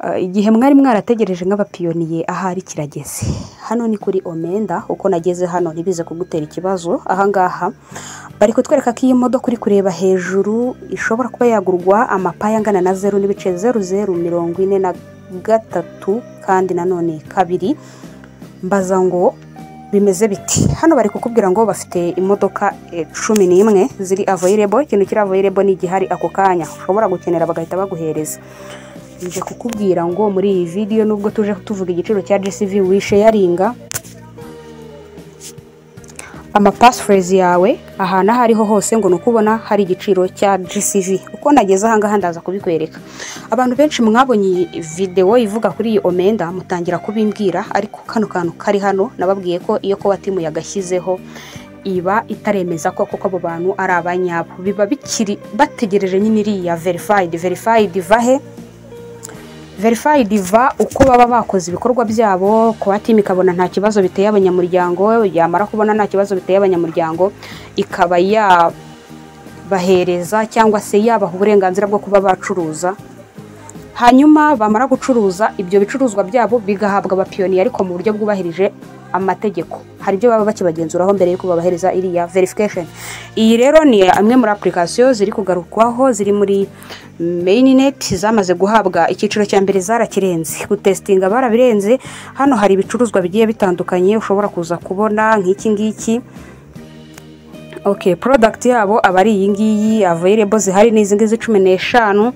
igihe mwari mwarategereje nk'abapiyoniye ahari kirageze. Hano ni kuri Omenda, uko nageze hano ntibize kugutera ikibazo. Ahangaha bari kutwereka ko iyi modoka uri kureba hejuru ishobora kuba yagurwa amapaya angana na 0.0043 kandi nanone kabiri. Mbaza ngo bimeze biti. Hano bari kukubwira ngo bafite imodoka 11 ziri available. Ikintu kiri available ni igihari ako kanya ushobora gukenera bagahita baguhereza. Nje kukubwira ngo muri iyi video nubwo tuje tuvuga igiciro cya GCV wisharinga ama passphrase yawe ahana hariho hose ngo nukubona hari igiciro cya GCV. Uko nageze ahangaha ndaza kubikwereka. Abantu benshi mwabonye video ivuga kuri iyi Omenda mutangira kubimbwira, ariko kano kantu kari hano nababwiye ko iyo ko watimu yagashyizeho iba itaremeza ko abo bantu ari abanyabo, biba bikiri bategereje nyine iriya verified vahe verified va uko baba bakoze ibikorwa byabo ko atimi kabona nta kibazo biteye abanyamuryango, yamara kubona nta kibazo biteye abanyamuryango ikaba yabahereza cyangwa se yabaha uburenganzira bwo kuba bacuruza. Hanyuma bamara gucuruza ibyo bicuruzwa byabo bigahabwa abapiyoniye ariko mu buryo bwubahirije amategeko. Hari ibyo baba bakibagenzuraho mbere yuko babahereza iriya verification. Iyi rero ni amwe muri application ziri kugarukwaho ziri muri mainnet zamaze guhabwa icyiciro cya mbere zarakirenze. Gutestinga barabirenze. Hano hari ibicuruzwa bigiye bitandukanye ushobora kuza kubona nk'iki ngiki. Okay, product yabo abari iyi ngiyi available zihari n'izi ngizi 15.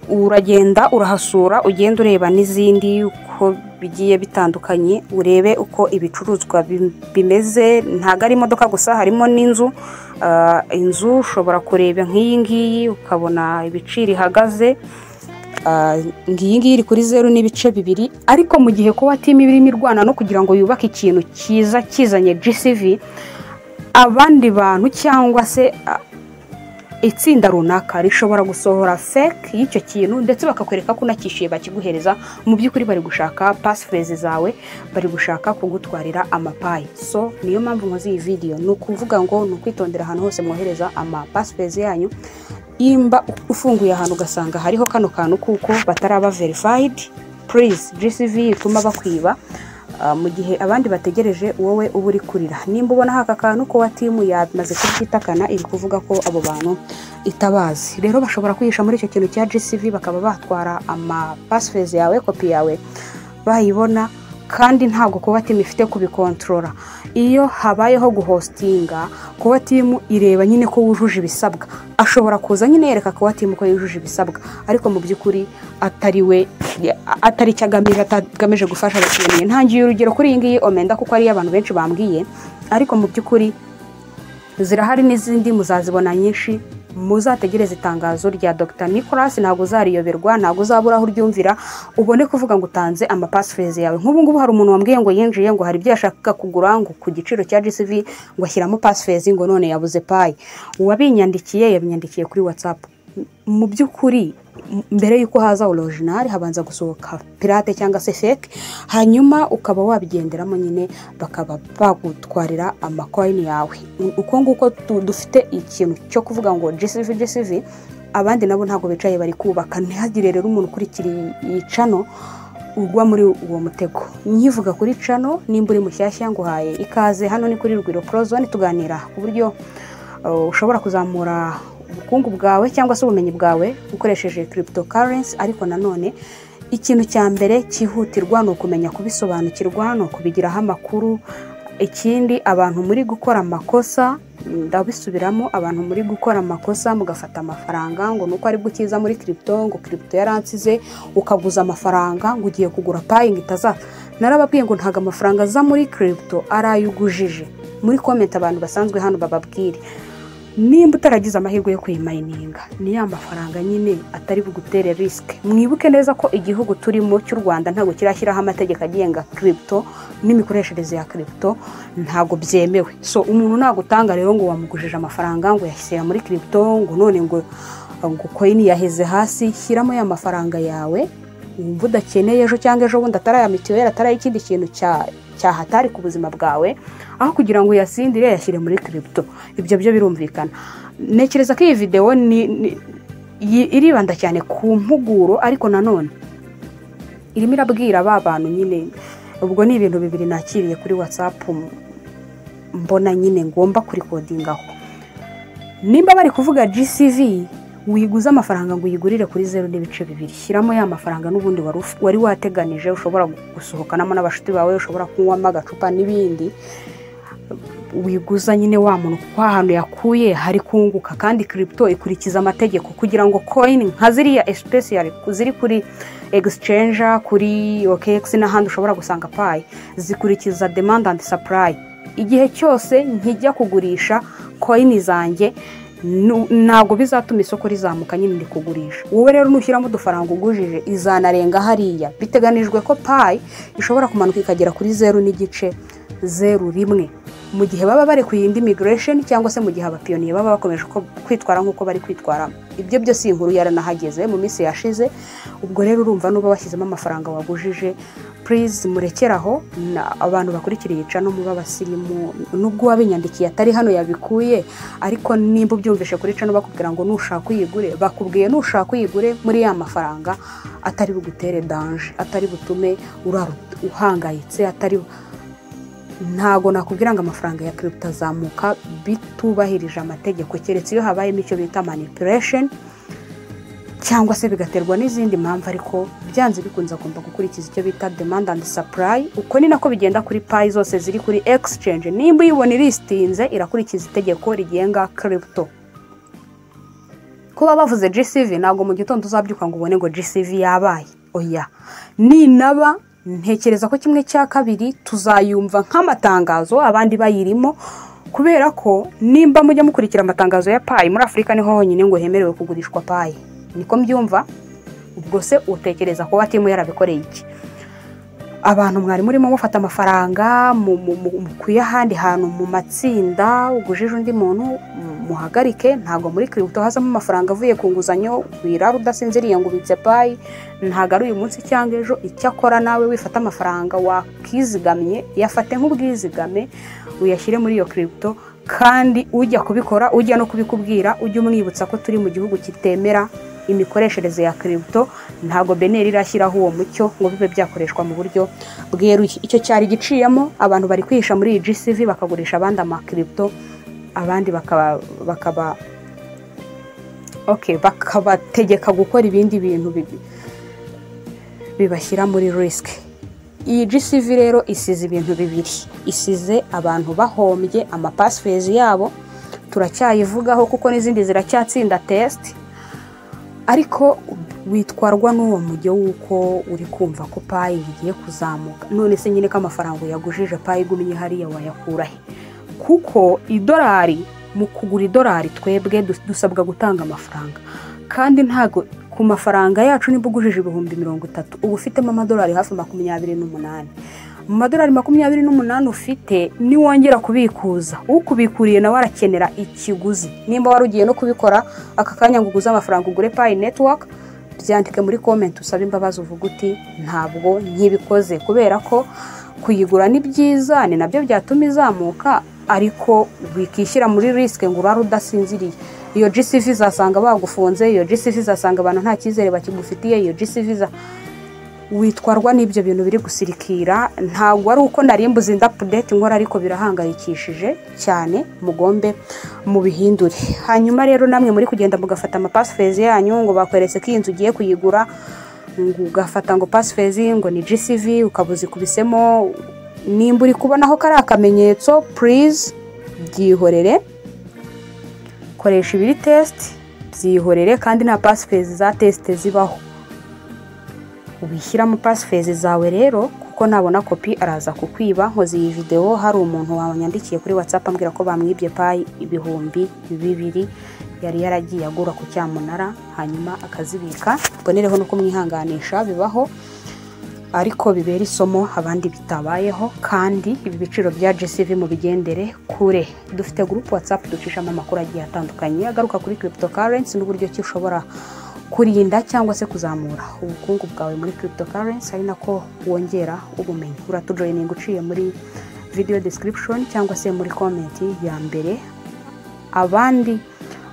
Uragenda urahasura ugenda ureba n'izindi uko bigiye bitandukanye, urebe uko ibicuruzwa bimeze. Ntago ari imodoka gusa, harimo n'inzu. Inzu ushobora kureba nk'iyi ngiyi ukabona ibiciro ihagaze. Ngiyi ngiyi iri kuri 0.2, ariko mu gihe ko watimi birimo irwana no kugira ngo yubake ikintu cyiza kizanye GCV, abandi bantu cyangwa se itsinda runaka rishobora gusohora fake y'icyo kintu ndetse bakakwereka ko nakishiye bakiguhereza. Mu by'ukuri bari gushaka passphrase zawe, bari gushaka kugutwarira amapayi. So niyo mpamvu nkoze iyi video no kuvuga ngo no kwitondera ahantu hose mwohereza ama passphrase yanyu. Imba ufunguye ahantu ugasanga hariho kano kantu kuko bataraba verified, please GCV ituma bakwiba. Mu gihe abandi bategereje wowe uburi kurira. Nimba ubona haka kantu ko watimu yamaze kukitakana iri kuvuga ko abo bantu itabazi. Rero bashobora kuyisha muri icyo kintu cya GCV bakaba batwara ama passphrase yawe, copy yawe bayibona, kandi ntago ko watimu ifite kubikontrola. Iyo habayeho guhostinga ko watimu ireba nyine ko wujuje ibisabwa, ashobora kuza nyine yereka ko watimu ko yujuje ibisabwa, ariko mu by'ukuri atari cyagamije gufasha abakiriya. Ntangiye urugero kuri iyi ngiyi Omenda kuko ari abantu benshi bambwiye, ariko mu by'ukuri zirahari n'izindi muzazibona nyinshi. Muzategereza itangazo rya Dr. Nicholas, ntago uzariyoberwa, ntago uzabura aho uryumvira ubone kuvuga ngo utanze ama passphrase yawe. Nk'ubu ngubu hari umuntu wambwiye ngo yinjiye ngo hari ibyo yashaka kugura ngo ku giciro cya GCV ngo ashyiramo passphrase ngo none yabuze pay. Uwabinyandikiye yabinyandikiye kuri WhatsApp. Mu by'ukuri mbere yuko haza original habanza gusohoka pirate cyangwa se fake, hanyuma ukaba wabigenderamo nyine bakaba bagutwarira amacoin yawe. Uko nguko dufite ikintu cyo kuvuga ngo GCV abandi nabo ntago bicaye bari kubaka. Ntihagire rero umuntu kurikira iyi channel ugwa muri uwo mutego. Nyivuga kuri channel nimba uri mushyashya nguhaye ikaze. Hano ni kuri Rugwiro Pro Zone tuganira ku buryo ushobora kuzamura ubukungu bwawe cyangwa se ubumenyi bwawe ukoresheje cryptocurrency. Ariko nanone ikintu cya mbere cyihutirwa no kumenya kubisobanukirwa, no kubigiraho amakuru. Ikindi, abantu muri gukora amakosa, ndabisubiramo, abantu muri gukora amakosa mugafata amafaranga ngo nuko ari gukiza muri crypto, ngo crypto yaransize ukaguza amafaranga ngo ugiye kugura paying itaza. Narababwiye ngo ntaga amafaranga za muri crypto arayugujije. Muri comment abantu basanzwe hano bababwire, nimba utaragize amahirwe yo kuyimayininga ni ya mafaranga nyine atari bugutere risk. Mwibuke neza ko igihugu turimo cy'u Rwanda ntago kirashyiraho amategeko agenga crypto n'imikoreshereze ya crypto, ntago byemewe. So umuntu nagutanga rero ngo wamugujije amafaranga ngo yashyira muri crypto ngo none ngo coin yaheze hasi, shyiramo ya mafaranga yawe wumva udakeneye ejo cyangwa ejo bundi ataraya mitiweli, ataraya ikindi kintu cyahatari ku buzima bwawe, aho kugira ngo yasindire yashyire muri crypto. Ibyo byo birumvikana. Nekereza ko iyi video iribanda cyane ku mpuguro, ariko nanone irimo irabwira ba bantu nyine. Ubwo ni ibintu bibiri nakiriye kuri WhatsApp mbona nyine ngomba kurikodingaho. Nimba bari kuvuga GCV, wiguza amafaranga ngo uyigurire kuri 0.2, shyiramo ya mafaranga n'ubundi wari wateganije, ushobora gusohokanamo n'abashuti bawe, ushobora kunywamo agacupa n'ibindi. Wiguza nyine wa muntu kwa hantu yakuye hari kunguka, kandi crypto ikurikiza amategeko kugira ngo coin nka ziriya especially ziri kuri exchange, kuri OKX n'ahandi ushobora gusanga Pi, zikurikiza demand and supply. Igihe cyose nkijya kugurisha coin zanjye ntabwo bizatuma isoko rizamuka nyine ndi kugurisha. Wowe rero nushyiramo udufaranga ugujije izanarenga hariya. Biteganijwe ko Pi ishobora kumanuka ikagera kuri 0.01 mu gihe baba bari ku yindi migration, cyangwa se mu gihe abapiyoniye baba bakomeje kwitwara nk'uko bari kwitwara. Ibyo byose inkuru yaranahageze mu minsi yashize. Ubwo rero urumva nuba washyizemo amafaranga wagujije, please murekeraho. Abantu bakurikiriye cano muba abasirimu, nubwo wabinyandikiye atari hano yabikuye, ariko nimba ubyumvishe kuri cano bakubwira ngo nushaka uyigure, bakubwiye nushaka uyigure muri ya mafaranga atari bugutere danger, atari butume uhangayitse, atari ntago nakubwira ngo amafaranga ya crypto azamuka bitubahirije amategeko, keretse iyo habayemo icyo bita manipulation cyangwa se bigaterwa n'izindi mpamvu. Ariko byanze bikunze agomba gukurikiza icyo bita demand and supply. Uko ni nako bigenda kuri Pi zose ziri kuri exchange. Nimba uyibona listinze irakurikiza itegeko rigenga crypto. Kuba bavuze GCV ntago mu gitondo uzabyuka ngo ubone ngo GCV yabaye. Oya, ninaba ntekereza ko 1/2 tuzayumva nk'amatangazo abandi bayirimo, kubera ko nimba mujya mukurikira amatangazo ya Pi muri Afrika niho honyine ngo hemerewe kugurishwa Pi. Niko mbyumva. Ubwo se utekereza ko batimu yarabikoreye iki? Abantu mwari murimo mufata amafaranga kuyahandi hantu mu matsinda, ugujije undi muntu muhagarike. Ntago muri crypto hazamo amafaranga avuye ku nguzanyo wirara udasinziriye ngo ubitse Pi. Ntago ari uyu munsi cyangwa ejo. Icyakora nawe wifata amafaranga wakizigamye, yafate nk'ubwizigame uyashyire muri iyo crypto, kandi ujya kubikora, ujya no kubikubwira, ujye umwibutsa ko turi mu gihugu kitemera imikoreshereze ya crypto. Ntago Beneri irashyiraho uwo mucyo ngo bibe byakoreshwa mu buryo bweruye. Icyo cyari giciyemo abantu bari kwihisha muri GCV bakagurisha abandi ama crypto, abandi bakabategeka gukora ibindi bintu bibashyira muri risk. Iyi GCV rero isize ibintu bibiri. Isize abantu bahombye ama passphase yabo, turacyayivugaho kuko n'izindi ziracyatsinda test. Ariko witwarwa n'uwo mujyo wuko uri kumva ko Pi igiye kuzamuka. None se nyine ko amafaranga yagujije Pi igumye hariya wayakura he? Kuko idolari, mu kugura idolari twebwe dusabwa gutanga amafaranga, kandi ntago ku mafaranga yacu niba ugujije 30,000 ubu ufitemo amadolari hafi 28. Mu madolari 28 ufite ni wongera kubikuza, ukubikuriye nawe arakenera ikiguzi. Nimba warugiye no kubikora aka kanya ngo uguze amafaranga ugure Pi network, byandike muri comment usabe imbabazi uvuga uti ntabwo nkibikoze, kubera ko kuyigura ni byiza, ni nabyo byatuma izamuka, ariko wikishyira muri risk ngo urara udasinziriye. Iyo GCV zasanga bagufunze, iyo GCV zasanga abantu nta cyizere bakigufitiye, iyo GCV witwarwa n'ibyo bintu biri gusirikira. Ntabwo ari uko narimbuze update nkora, ariko birahangayikishije cyane, mugombe mu bihindure. Hanyuma rero namwe muri kugenda mugafata ama passphase yanyu ngo bakweretse ko inzu ugiye kuyigura, ngo ugafata ngo passphase ngo ni GCV ukabuzi kubisemo. Nimba uri kubonaho kari akamenyetso, please byihorere, koresha ibiri test, byihorere, kandi nta passphase za test zibaho. Ubishyira mu passphase zawe rero, kuko nabona copy araza kukwiba. Nkoze iyi video hari umuntu wanyandikiye kuri WhatsApp ambwira ko bamwibye Pi 2,000 yari yaragiye agura ku cyamunara, hanyuma akazibika. Bonereho no kumwihanganisha, bibaho, ariko bibera isomo abandi bitabayeho. Kandi ibi biciro bya GCV mu bigendere kure. Dufite group WhatsApp ducishamo amakuru agiye atandukanye agaruka kuri cryptocurrency n'uburyo ki ushobora kurinda cyangwa se kuzamura ubukungu bwawe muri cryptocurrency, ari nako wongera ubumenyi. Uratujoininga uciye muri video description cyangwa se muri comment ya mbere. Abandi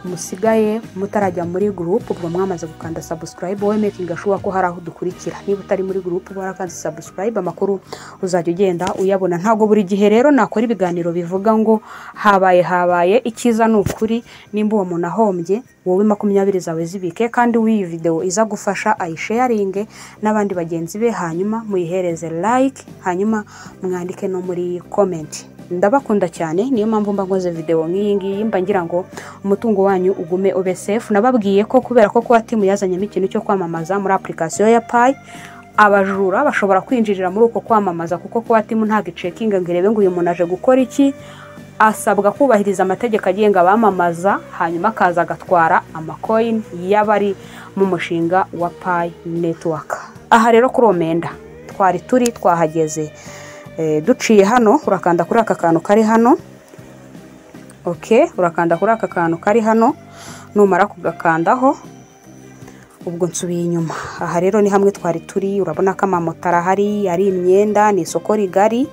musigaye mutarajya muri group ubwo mwamaze gukanda subscribe wowe making sure ko hari aho dukurikira. Niba utari muri group warakanze subscribe amakuru uzajya ugenda uyabona. Ntago buri gihe rero nakora ibiganiro bivuga ngo habaye ikiza n'ukuri. Nimba uwo muntu ahombye wowe 20 zawe zibike kandi w'iyi video iza gufasha ayisharinge n'abandi bagenzi be, hanyuma muyihereze like, hanyuma mwandike no muri comment. Ndabakunda cyane, niyo mpamvu mba nkoze video nk'iyi ngiyi, mba ngira ngo umutungo wanyu ugume ube safe. Nababwiye ko kubera ko kwa timu yazanyemo ikintu cyo kwamamaza muri application ya Pi, abajura bashobora kwinjirira muri uko kwamamaza, kuko kwa timu ntago icekinga ngo irebe ngo uyu muntu aje gukora iki. Asabwa kubahiriza amategeko agenga abamamaza, hanyuma akaza agatwara amacoin y'abari mu mushinga wa Pi network. Aha rero kuri Omenda twari twahageze. Duciye hano urakanda kuri aka kantu kari hano. Okay, urakanda kuri aka kantu kari hano, numara kugakandaho ubwo nsubiye inyuma. Aha rero ni hamwe twari urabona ko amamotara hari ari imyenda, ni isoko rigari.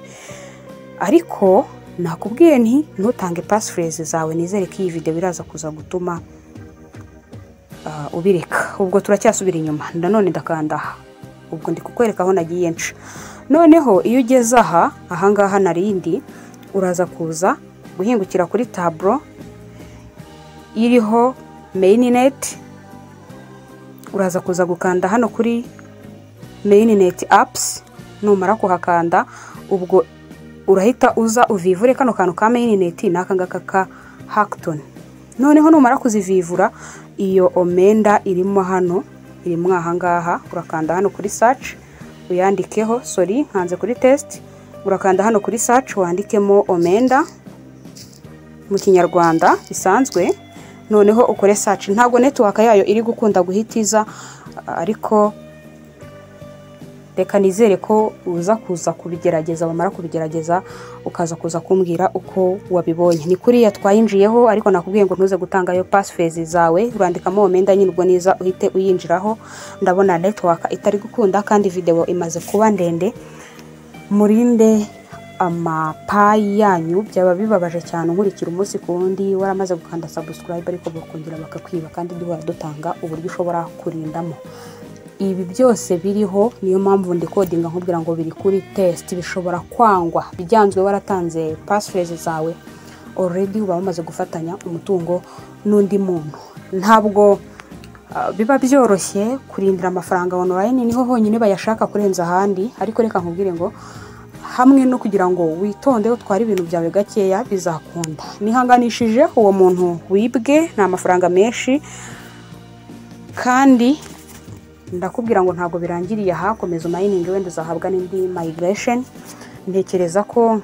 Ariko nakubwiye nti ntutange passphrase zawe, nizere ko iyi video biraza kuza gutuma ubireka. Ubwo turacyasubira inyuma, ndanone ndakanda. Ubwo ndi kukwereka aho nagiye nca. Noneho iyo ugeze aha ngaha narindi, uraza kuza guhingukira kuri tableau iriho mainnet. Uraza kuza gukanda hano kuri mainnet apps. Numara kuhakanda ubwo urahita uza uvivure kano kantu ka mainnet n'aka ngaka ka Hackathon. Noneho numara kuzivivura iyo Omenda irimo hano, irimo aha ngaha, urakanda hano kuri search uyandikeho, nkanze kuri test. Urakanda hano kuri search wandikemo Omenda mu Kinyarwanda bisanzwe. Noneho ukore search. Ntago network yayo iri gukunda guhitiza, ariko reka nizere ko uza kuza kubigerageza. Bamara kubigerageza ukaza kuza kumbwira uko wabibonye. Ni kuri yatwayinjiyeho, ariko nakubwiye ngo ntuze gutanga yo passphrase zawe. Urandikamo Omenda nyine, ubwo niza uhite uyinjiraho. Ndabona network itari gukunda kandi video imaze kuba ndende. Murinde amapayi yanyu, byaba bibabaje cyane nkurikira umunsi kundi waramaze gukanda subscribe ariko bakongera bakakwiba, kandi duhora dutanga uburyo ushobora kurindamo. Ibi byose biriho, niyo mpamvu ndi codinga nkubwira ngo biri kuri test. Bishobora kwangwa bijyanzwe waratanze passphrase zawe already, uba bamaze gufatanya umutungo n'undi muntu. Ntabwo biba byoroshye kurindira amafaranga online, niho honyine bayashaka kurenza ahandi. Ariko reka nkubwire ngo hamwe no kugira ngo witonde utware ibintu byawe gakeya bizakunda. Nihanganishije uwo muntu wibwe na amafaranga menshi, kandi ndakubwira ngo ntago birangiriye aha. Komeza mining, wenda uzahabwa n'indi migration. Ntekereza ko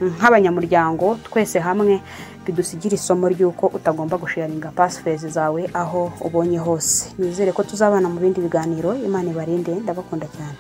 nk'abanyamuryango twese hamwe bidusigira isomo ry'uko utagomba gusharinga passphrase zawe aho ubonye hose. Nizere ko tuzabana mu bindi biganiro. Imana ibarinde, ndabakunda cyane.